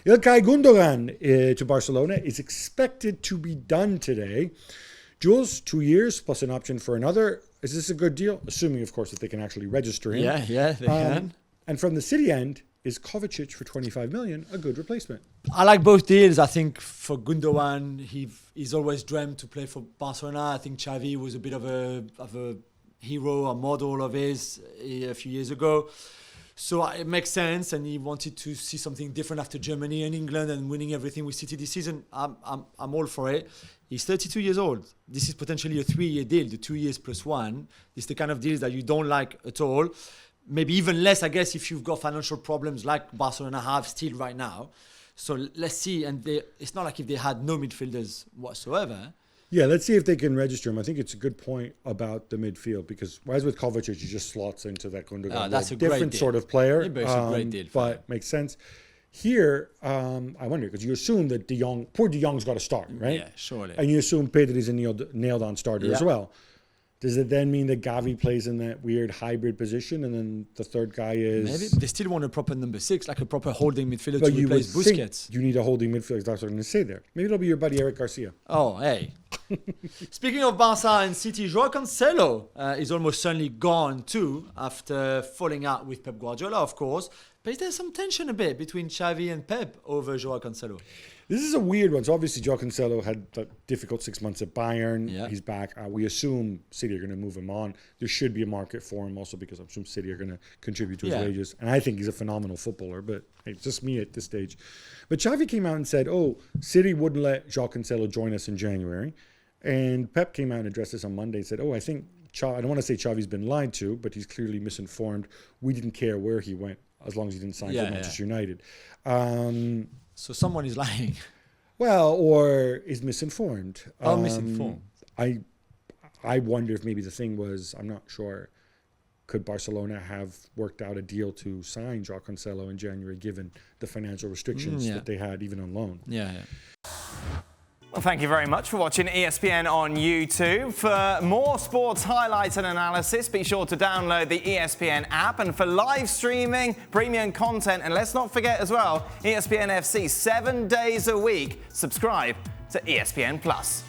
Ilkay Gundogan to Barcelona is expected to be done today. Jules, 2 years plus an option for another. Is this a good deal? Assuming, of course, that they can actually register him. Yeah, they can. And from the City end, is Kovacic for 25 million a good replacement? I like both deals. I think for Gundogan, he's always dreamt to play for Barcelona. I think Xavi was a bit of a hero, a model of his a few years ago. So it makes sense, and he wanted to see something different after Germany and England and winning everything with City this season. I'm all for it. He's 32 years old. This is potentially a 3-year deal, the 2 years plus one. This is the kind of deals that you don't like at all. Maybe even less, I guess, if you've got financial problems like Barcelona have still right now. So let's see. And it's not like if they had no midfielders whatsoever. Yeah, let's see if they can register him. I think it's a good point about the midfield because whereas with Kovacic, he just slots into that Gundogan. That's a different sort of player. Yeah, it's a great deal. But makes sense. Here, I wonder, because you assume that poor De Jong's got to start, right? Yeah, surely. And you assume Pedri's a nailed-on starter as well. Does it then mean that Gavi plays in that weird hybrid position and then the third guy is... Maybe. They still want a proper number 6, like a proper holding midfielder to replace Busquets. You need a holding midfielder. That's what I'm going to say there. Maybe it'll be your buddy Eric Garcia. Oh, hey. Speaking of Barca and City, Joao Cancelo is almost certainly gone too after falling out with Pep Guardiola, of course. But is there some tension a bit between Xavi and Pep over Joao Cancelo? This is a weird one. So obviously Joao Cancelo had a difficult 6 months at Bayern. Yeah. He's back. We assume City are going to move him on. There should be a market for him also because I assume City are going to contribute to his wages. And I think he's a phenomenal footballer, but hey, it's just me at this stage. But Xavi came out and said, City wouldn't let Joao Cancelo join us in January. And Pep came out and addressed this on Monday and said, I think, I don't want to say Xavi's been lied to, but he's clearly misinformed. We didn't care where he went as long as he didn't sign for Manchester United. So someone is lying. Well, or is misinformed. Misinformed. I wonder if maybe the thing was, I'm not sure, could Barcelona have worked out a deal to sign Joao Cancelo in January given the financial restrictions that they had even on loan? Yeah. Well, thank you very much for watching ESPN on YouTube. For more sports highlights and analysis, be sure to download the ESPN app. And for live streaming, premium content, and let's not forget as well, ESPN FC 7 days a week. Subscribe to ESPN+.